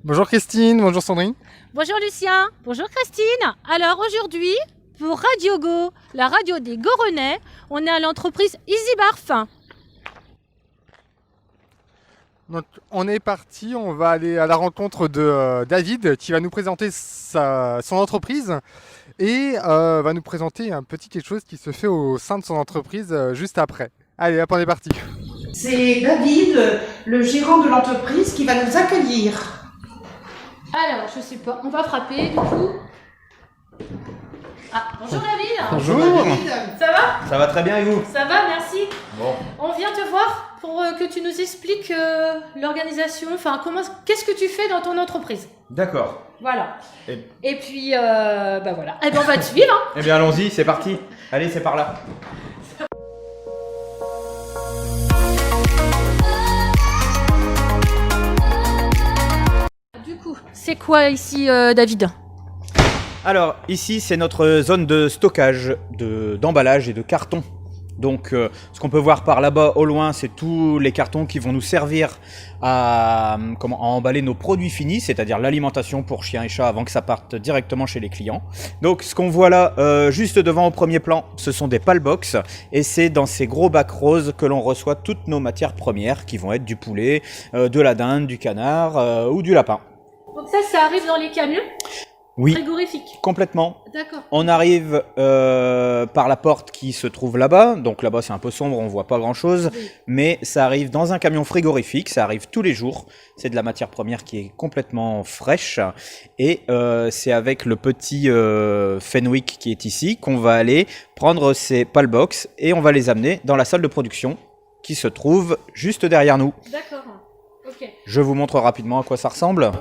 Bonjour Christine, bonjour Sandrine. Bonjour Lucien, bonjour Christine. Alors aujourd'hui, pour Radio Go, la radio des Gorenais, on est à l'entreprise EasyBarf. Donc on est parti, on va aller à la rencontre de David qui va nous présenter son entreprise et va nous présenter un petit quelque chose qui se fait au sein de son entreprise juste après. Allez, hop, on est parti. C'est David, le gérant de l'entreprise, qui va nous accueillir. Alors, je sais pas, on va frapper du coup. Ah, bonjour David. Bonjour. Ça va? Ça va très bien et vous? Ça va, merci. Bon. On vient te voir pour que tu nous expliques l'organisation, enfin qu'est-ce que tu fais dans ton entreprise. D'accord. Voilà. Et- Et puis, bah voilà. Eh ben, on va te suivre. Hein. Eh bien allons-y, c'est parti. Allez, c'est par là. Du coup, c'est quoi ici, David? Alors, ici, c'est notre zone de stockage, d'emballage et de carton. Donc, ce qu'on peut voir par là-bas au loin, c'est tous les cartons qui vont nous servir à emballer nos produits finis, c'est-à-dire l'alimentation pour chiens et chats avant que ça parte directement chez les clients. Donc, ce qu'on voit là, juste devant au premier plan, ce sont des pallbox et c'est dans ces gros bacs roses que l'on reçoit toutes nos matières premières qui vont être du poulet, de la dinde, du canard ou du lapin. Donc ça arrive dans les camions Oui, frigorifiques. complètement. D'accord. On arrive par la porte qui se trouve là-bas. Donc là-bas, c'est un peu sombre, on voit pas grand-chose. Oui. Mais ça arrive dans un camion frigorifique. Ça arrive tous les jours. C'est de la matière première qui est complètement fraîche. Et c'est avec le petit Fenwick qui est ici qu'on va aller prendre ces pallbox et on va les amener dans la salle de production qui se trouve juste derrière nous. D'accord. Ok. Je vous montre rapidement à quoi ça ressemble.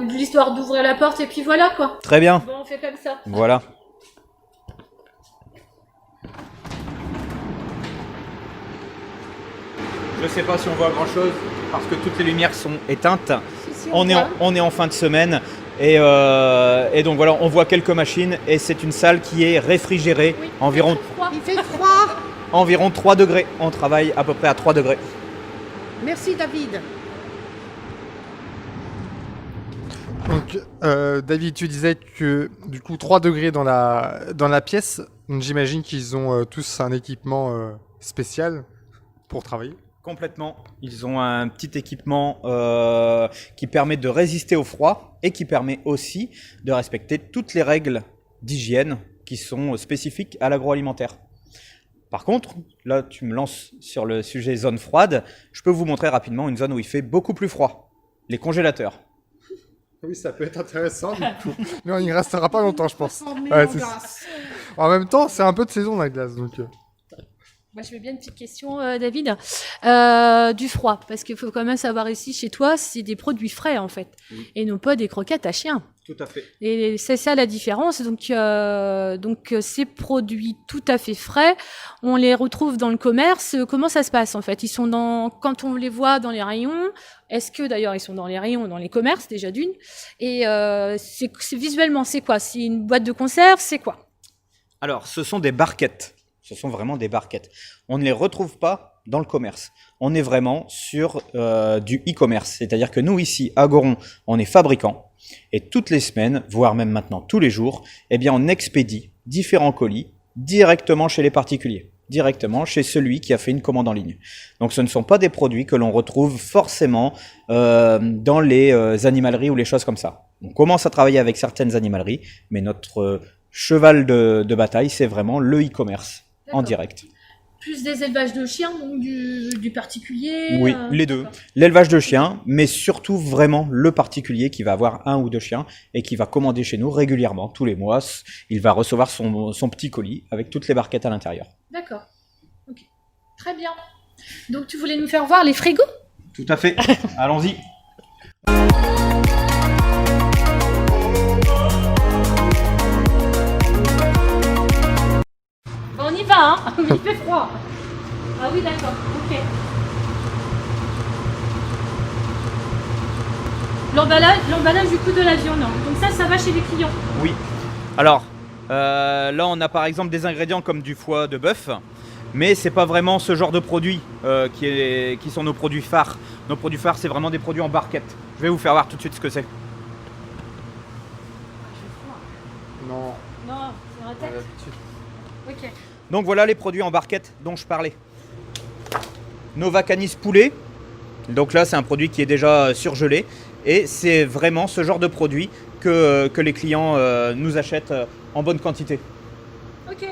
L'histoire d'ouvrir la porte et puis voilà quoi. Très bien. Bon, on fait comme ça. Voilà. Je sais pas si on voit grand chose parce que toutes les lumières sont éteintes. Si, On est en fin de semaine et donc voilà, on voit quelques machines et c'est une salle qui est réfrigérée, Oui, environ, Il fait froid. environ 3 degrés. On travaille à peu près à 3 degrés. Merci David. Donc David, tu disais que du coup 3 degrés dans la pièce, donc j'imagine qu'ils ont tous un équipement spécial pour travailler. Complètement. Ils ont un petit équipement qui permet de résister au froid et qui permet aussi de respecter toutes les règles d'hygiène qui sont spécifiques à l'agroalimentaire. Par contre, là tu me lances sur le sujet zone froide, je peux vous montrer rapidement une zone où il fait beaucoup plus froid. Les congélateurs. Oui, ça peut être intéressant du coup. Mais on n'y restera pas longtemps, je pense. On met Ouais, en c'est- glace. En même temps, c'est un peu de saison la glace, donc. Moi, je veux bien une petite question, David. Du froid, parce qu'il faut quand même savoir ici, chez toi, c'est des produits frais en fait, Oui. et non pas des croquettes à chien. Tout à fait. Et c'est ça la différence. Donc, ces produits tout à fait frais, on les retrouve dans le commerce. Comment ça se passe en fait? Ils sont quand on les voit dans les rayons. Est-ce que d'ailleurs ils sont dans les rayons, dans les commerces déjà d'une? Et visuellement, c'est quoi? C'est une boîte de conserve? C'est quoi? Alors, ce sont des barquettes. Ce sont vraiment des barquettes. On ne les retrouve pas dans le commerce. On est vraiment sur du e-commerce. C'est-à-dire que nous, ici, à Goron, on est fabricant. Et toutes les semaines, voire même maintenant tous les jours, eh bien, on expédie différents colis directement chez les particuliers. Directement chez celui qui a fait une commande en ligne. Donc, ce ne sont pas des produits que l'on retrouve forcément dans les animaleries ou les choses comme ça. On commence à travailler avec certaines animaleries, mais notre cheval de bataille, c'est vraiment le e-commerce en D'accord. direct. Plus des élevages de chiens, donc du particulier. Oui, les deux. L'élevage de chiens, mais surtout vraiment le particulier qui va avoir 1 ou 2 chiens et qui va commander chez nous régulièrement, tous les mois. Il va recevoir son petit colis avec toutes les barquettes à l'intérieur. D'accord. Ok. Très bien. Donc tu voulais nous faire voir les frigos? Tout à fait. Allons-y. On y va, hein. Mais il fait froid. Ah oui, d'accord. Ok. L'emballage du coup de la viande. Donc ça va chez les clients. Oui. Alors, là, on a par exemple des ingrédients comme du foie de bœuf, mais c'est pas vraiment ce genre de produits qui sont nos produits phares. Nos produits phares, c'est vraiment des produits en barquette. Je vais vous faire voir tout de suite ce que c'est. Non, Non, c'est la on a tête. l'habitude. Ok. Donc voilà les produits en barquette dont je parlais. Nova Canis poulet. Donc là, c'est un produit qui est déjà surgelé. Et c'est vraiment ce genre de produit que les clients nous achètent en bonne quantité. Ok.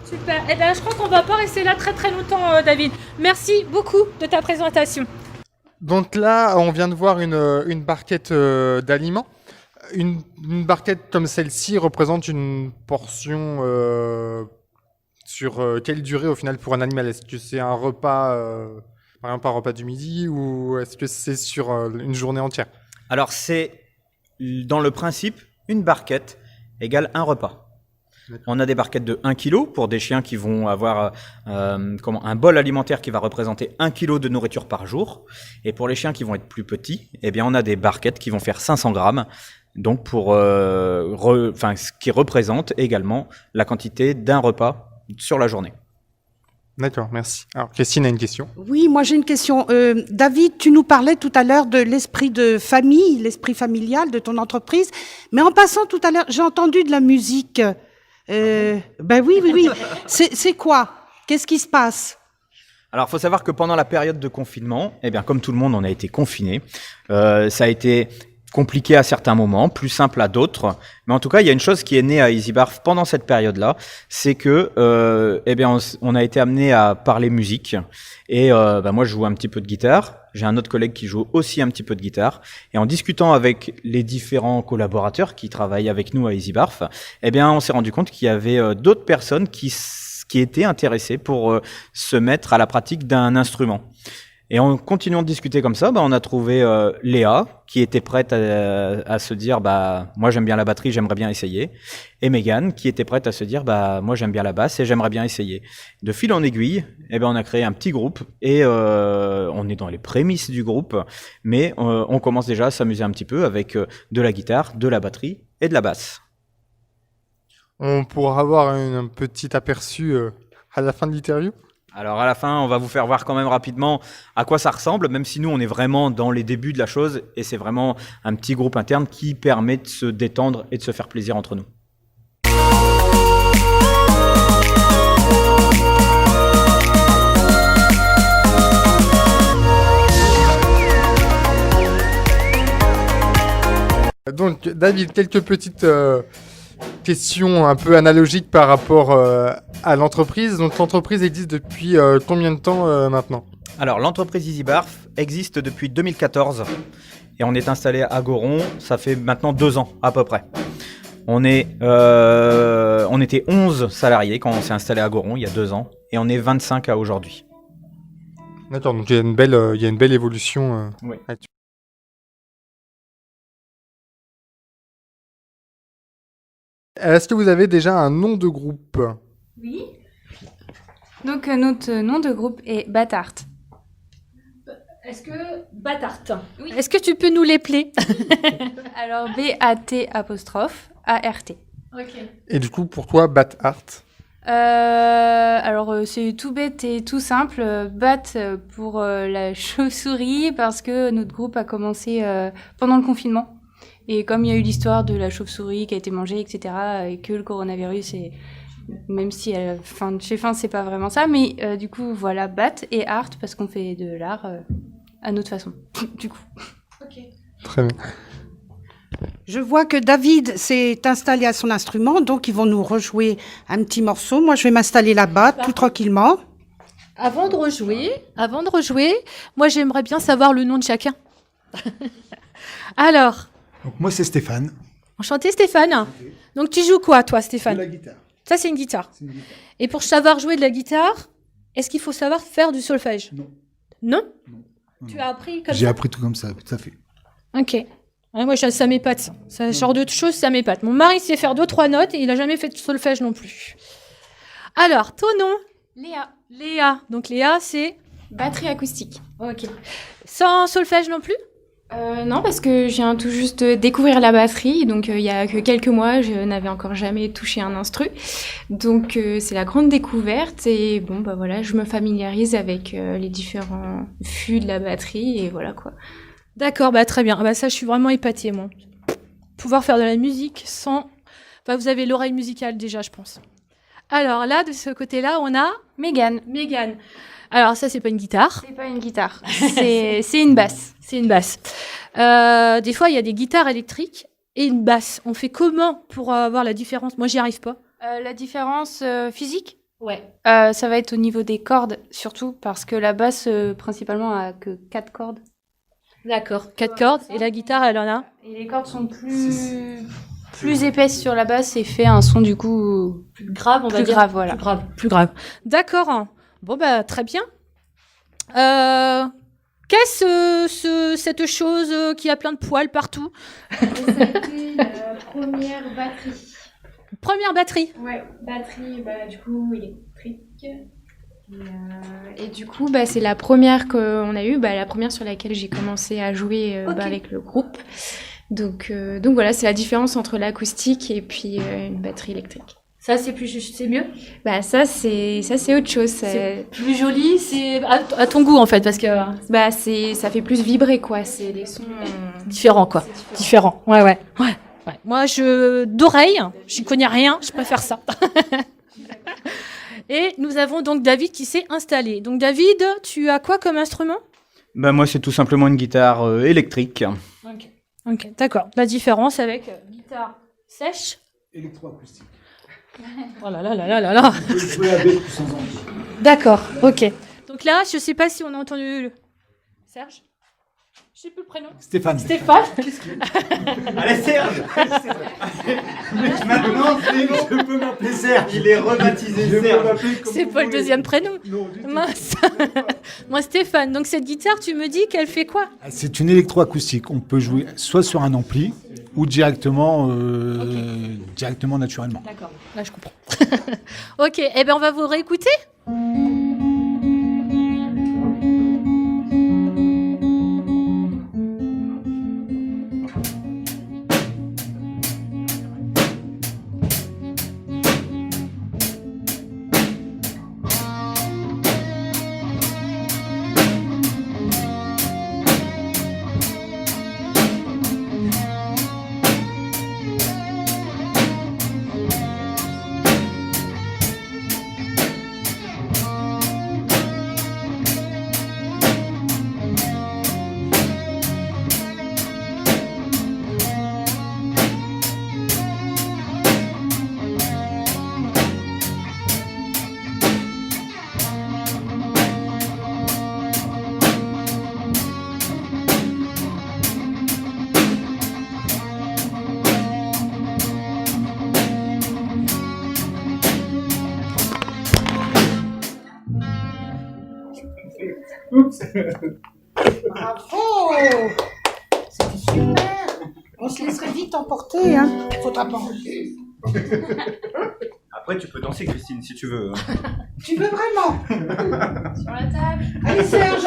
Super. Eh bien, je crois qu'on va pas rester là très très longtemps, David. Merci beaucoup de ta présentation. Donc là, on vient de voir une barquette d'aliments. Une barquette comme celle-ci représente une portion sur quelle durée au final pour un animal? Est-ce que c'est un repas, par exemple un repas du midi, ou est-ce que c'est sur une journée entière? Alors c'est, dans le principe, une barquette égale un repas. On a des barquettes de 1 kg pour des chiens qui vont avoir un bol alimentaire qui va représenter 1 kg de nourriture par jour. Et pour les chiens qui vont être plus petits, eh bien on a des barquettes qui vont faire 500 grammes. Donc ce qui représente également la quantité d'un repas sur la journée. D'accord, merci. Alors, Christine a une question. Oui, moi j'ai une question. David, tu nous parlais tout à l'heure de l'esprit de famille, l'esprit familial de ton entreprise. Mais en passant tout à l'heure, j'ai entendu de la musique. Ben oui. C'est quoi? Qu'est-ce qui se passe? Alors, il faut savoir que pendant la période de confinement, eh bien, comme tout le monde, on a été confinés. Ça a été compliqué à certains moments, plus simple à d'autres. Mais en tout cas, il y a une chose qui est née à EasyBarf pendant cette période-là, c'est que on a été amené à parler musique. Et moi, je joue un petit peu de guitare. J'ai un autre collègue qui joue aussi un petit peu de guitare. Et en discutant avec les différents collaborateurs qui travaillent avec nous à EasyBarf, on s'est rendu compte qu'il y avait d'autres personnes qui étaient intéressées pour se mettre à la pratique d'un instrument. Et en continuant de discuter comme ça, on a trouvé Léa, qui était prête à se dire moi j'aime bien la batterie, j'aimerais bien essayer. Et Mégane, qui était prête à se dire moi j'aime bien la basse et j'aimerais bien essayer. De fil en aiguille, on a créé un petit groupe et on est dans les prémices du groupe, mais on commence déjà à s'amuser un petit peu avec de la guitare, de la batterie et de la basse. On pourra avoir un petit aperçu à la fin de l'interview. Alors à la fin, on va vous faire voir quand même rapidement à quoi ça ressemble, même si nous on est vraiment dans les débuts de la chose et c'est vraiment un petit groupe interne qui permet de se détendre et de se faire plaisir entre nous. Donc David, quelques petites question un peu analogique par rapport à l'entreprise. Donc l'entreprise existe depuis combien de temps maintenant? Alors l'entreprise EasyBarf existe depuis 2014 et on est installé à Goron, ça fait maintenant 2 ans à peu près. On était 11 salariés quand on s'est installé à Goron il y a 2 ans et on est 25 à aujourd'hui. D'accord, donc il y a une belle évolution. Oui. Là-dessus. Est-ce que vous avez déjà un nom de groupe? Oui. Donc notre nom de groupe est Batart. Est-ce que Batart? Oui. Est-ce que tu peux nous l'épeler? Alors BAT''ART. Ok. Et du coup, pour toi, Bat Art? Alors c'est tout bête et tout simple. Bat pour la chauve-souris parce que notre groupe a commencé pendant le confinement. Et comme il y a eu l'histoire de la chauve-souris qui a été mangée, etc., et que le coronavirus, même si chez Fin, c'est pas vraiment ça, mais du coup, voilà, Bat et Art, parce qu'on fait de l'art à notre façon, du coup. Ok. Très bien. Je vois que David s'est installé à son instrument, donc ils vont nous rejouer un petit morceau. Moi, je vais m'installer là-bas, tout tranquillement. Avant de rejouer, moi j'aimerais bien savoir le nom de chacun. Alors, Donc moi c'est Stéphane. enchanté Stéphane. Donc tu joues quoi toi Stéphane? De la guitare. Ça c'est une guitare. C'est une guitare. Et pour savoir jouer de la guitare, est-ce qu'il faut savoir faire du solfège? Non. Non? Non. Tu as appris comme J'ai ça? appris tout comme ça, tout à fait. Ok. Ouais, moi ça m'épate. Ça genre de choses, ça m'épate. Mon mari sait faire 2-3 notes et il a jamais fait de solfège non plus. Alors, ton nom? Léa. Léa. Donc Léa c'est... Batterie acoustique. Ok. Sans solfège non plus? Non, parce que je viens tout juste de découvrir la batterie, donc il y a que quelques mois, je n'avais encore jamais touché un instru. Donc c'est la grande découverte et bon, bah voilà, je me familiarise avec les différents fûts de la batterie et voilà quoi. D'accord, bah très bien. Ah bah ça, je suis vraiment épatée, moi. Pouvoir faire de la musique sans... Enfin, vous avez l'oreille musicale déjà, je pense. Alors là, de ce côté-là, on a Mégane. Mégane. Alors ça, c'est pas une guitare. C'est pas une guitare, c'est une basse. C'est une basse. Des fois, il y a des guitares électriques et une basse. On fait comment pour avoir la différence? Moi, j'y arrive pas. La différence physique, Ouais. ça va être au niveau des cordes, surtout parce que la basse, principalement, a que 4 cordes. D'accord. 4 cordes. Et la guitare, elle en a? Et les cordes sont plus épaisses sur la basse et fait un son du coup Plus grave, on va plus dire. grave, voilà. Plus grave. Plus grave. D'accord. Bon, bah, très bien. Qu'est-ce cette chose qui a plein de poils partout? Ça a été la première batterie. Première batterie. Ouais, batterie, du coup, électrique. Et du coup, c'est la première qu'on a eue, la première sur laquelle j'ai commencé à jouer Ok. avec le groupe. Donc voilà, c'est la différence entre l'acoustique et puis une batterie électrique. Ça, c'est mieux. Ça c'est autre chose. C'est plus joli. C'est à ton goût, en fait, parce que Ça fait plus vibrer quoi. C'est des sons différent, quoi. c'est Différent. Ouais. Moi, d'oreille, j'y connais rien. Je préfère ça. Et nous avons donc David qui s'est installé. Donc David, tu as quoi comme instrument? Bah moi c'est tout simplement une guitare électrique. Ok, d'accord. La différence avec guitare sèche. Électroacoustique. Oh là là là là là là. On peut jouer avec ou sans ampli. D'accord, ok. Donc là, je sais pas si on a entendu Serge. Je sais plus le prénom. Stéphane. Stéphane. Allez Serge. Maintenant Je peux m'appeler Serge. il est rebaptisé Je peux Serge. m'appeler comme C'est vous pas le voulez. deuxième prénom. Non, du tout. Mince. Moi, Stéphane. Donc cette guitare, tu me dis qu'elle fait quoi? C'est une électroacoustique. On peut jouer soit sur un ampli ou directement, directement naturellement. D'accord, là je comprends. Ok, eh ben on va vous réécouter. Bravo! C'était super! On se laisserait vite emporter, hein? Faudra pas enlever. Après tu peux danser Christine si tu veux. Tu veux vraiment? sur la table. Allez Serge,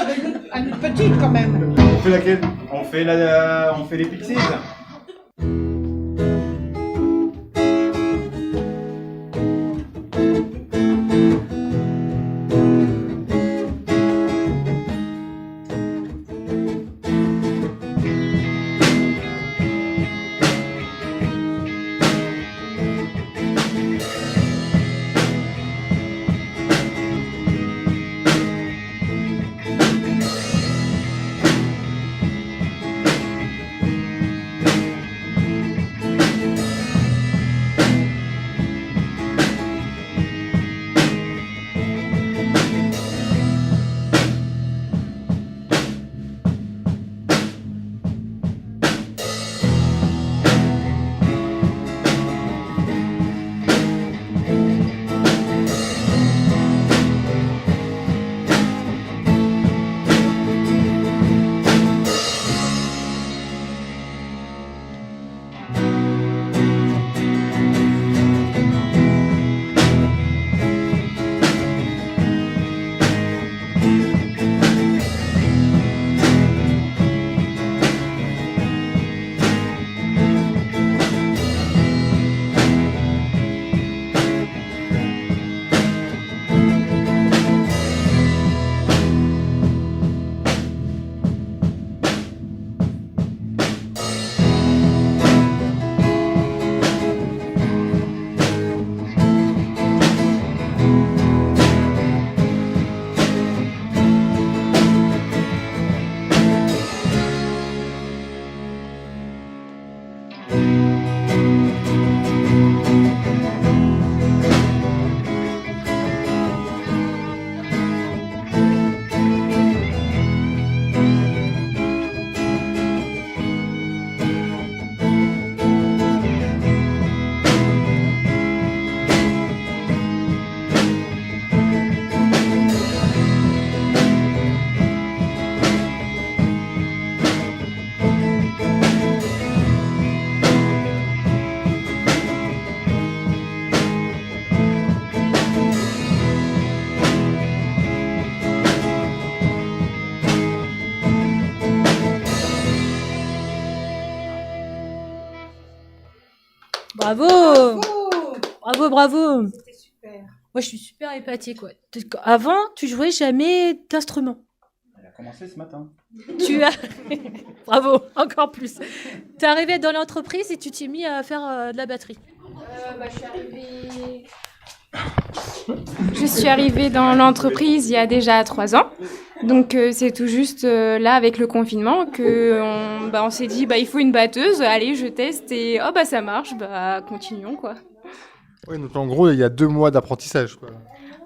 une petite quand même. On fait laquelle? On fait les Pixies. Bravo. Bravo, bravo. C'était super. Moi, je suis super épatée, quoi. Avant, tu jouais jamais d'instrument. Elle a commencé ce matin. Tu as... Bravo, encore plus. Tu es arrivé dans l'entreprise et tu t'es mis à faire de la batterie. Je suis arrivée dans l'entreprise il y a déjà 3 ans. Donc c'est tout juste là avec le confinement que on s'est dit il faut une batteuse, allez je teste et ça marche, continuons quoi. Oui, donc en gros, il y a 2 mois d'apprentissage, quoi.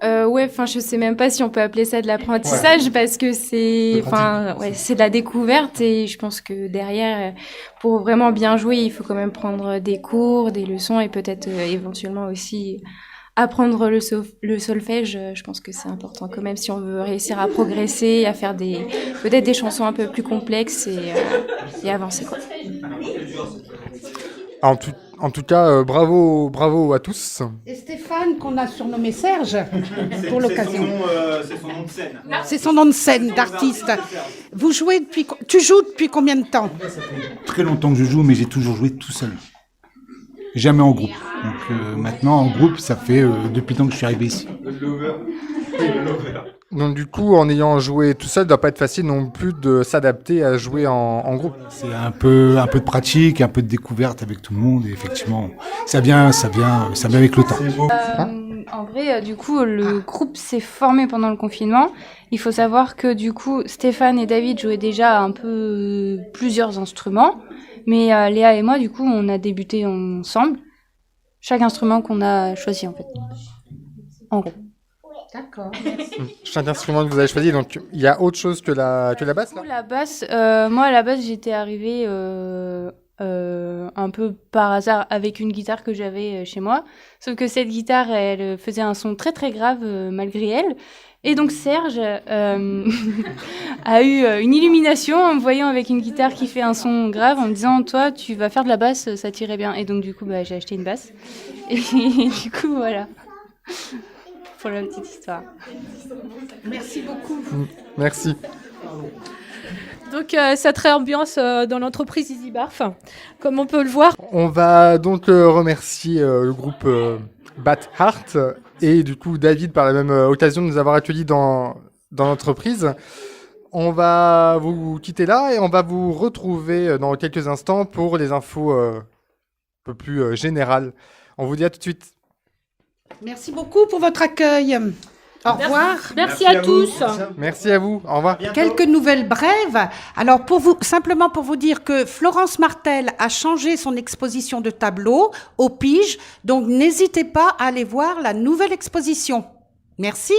Je sais même pas si on peut appeler ça de l'apprentissage parce que c'est de la découverte et je pense que derrière pour vraiment bien jouer, il faut quand même prendre des cours, des leçons et peut-être éventuellement aussi apprendre le solfège. Je pense que c'est important quand même si on veut réussir à progresser, à faire peut-être des chansons un peu plus complexes et avancer quoi. En tout cas, bravo à tous. Et Stéphane, qu'on a surnommé Serge, pour l'occasion. C'est son nom de scène. C'est son nom de scène d'artiste. Tu joues depuis combien de temps? Très longtemps que je joue, mais j'ai toujours joué tout seul. Jamais en groupe. Donc maintenant, en groupe, ça fait depuis le temps que je suis arrivé ici. Donc du coup, en ayant joué tout seul, ça doit pas être facile non plus de s'adapter à jouer en groupe. C'est un peu de pratique, un peu de découverte avec tout le monde. Et effectivement, ça vient avec le temps. En vrai, du coup, le groupe s'est formé pendant le confinement. Il faut savoir que du coup, Stéphane et David jouaient déjà un peu plusieurs instruments. Mais Léa et moi, du coup, on a débuté ensemble. Chaque instrument qu'on a choisi, en fait. En gros. D'accord. Chaque instrument que vous avez choisi, donc il y a autre chose que la basse, là? La basse, moi, à la base, j'étais arrivée un peu par hasard avec une guitare que j'avais chez moi. Sauf que cette guitare, elle faisait un son très très grave malgré elle. Et donc Serge a eu une illumination en me voyant avec une guitare qui fait un son grave, en me disant toi tu vas faire de la basse, ça t'irait bien. Et donc du coup j'ai acheté une basse. Et du coup voilà. Pour la petite histoire. Merci beaucoup. Merci. Donc cette réambiance dans l'entreprise Easy Barf, comme on peut le voir. On va donc remercier le groupe Bat Heart et du coup David par la même occasion de nous avoir accueillis dans l'entreprise. On va vous quitter là et on va vous retrouver dans quelques instants pour les infos un peu plus générales. On vous dit à tout de suite. Merci beaucoup pour votre accueil. Au revoir. Merci à tous. Merci à vous. Au revoir. Quelques nouvelles brèves. Alors, simplement pour vous dire que Florence Martel a changé son exposition de tableaux au Pige. Donc, n'hésitez pas à aller voir la nouvelle exposition. Merci.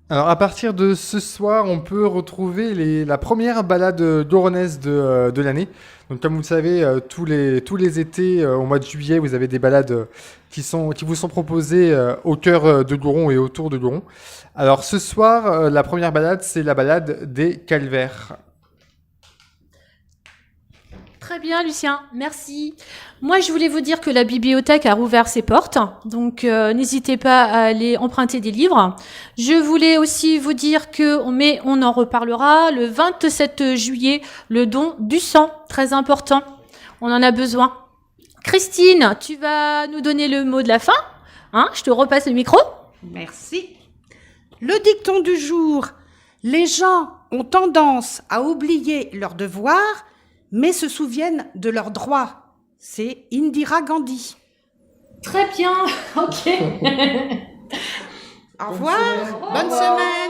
Alors, à partir de ce soir, on peut retrouver la première balade goronaise de l'année. Donc, comme vous le savez, tous les étés, au mois de juillet, vous avez des balades qui vous sont proposées au cœur de Goron et autour de Goron. Alors, ce soir, la première balade, c'est la balade des Calvaires. Très bien, Lucien, merci. Moi, je voulais vous dire que la bibliothèque a rouvert ses portes, donc n'hésitez pas à aller emprunter des livres. Je voulais aussi vous dire mais on en reparlera, le 27 juillet, le don du sang, très important, on en a besoin. Christine, tu vas nous donner le mot de la fin, hein? Je te repasse le micro. Merci. Le dicton du jour. Les gens ont tendance à oublier leurs devoirs, mais se souviennent de leurs droits. C'est Indira Gandhi. Très bien, ok. Au revoir, bonne semaine.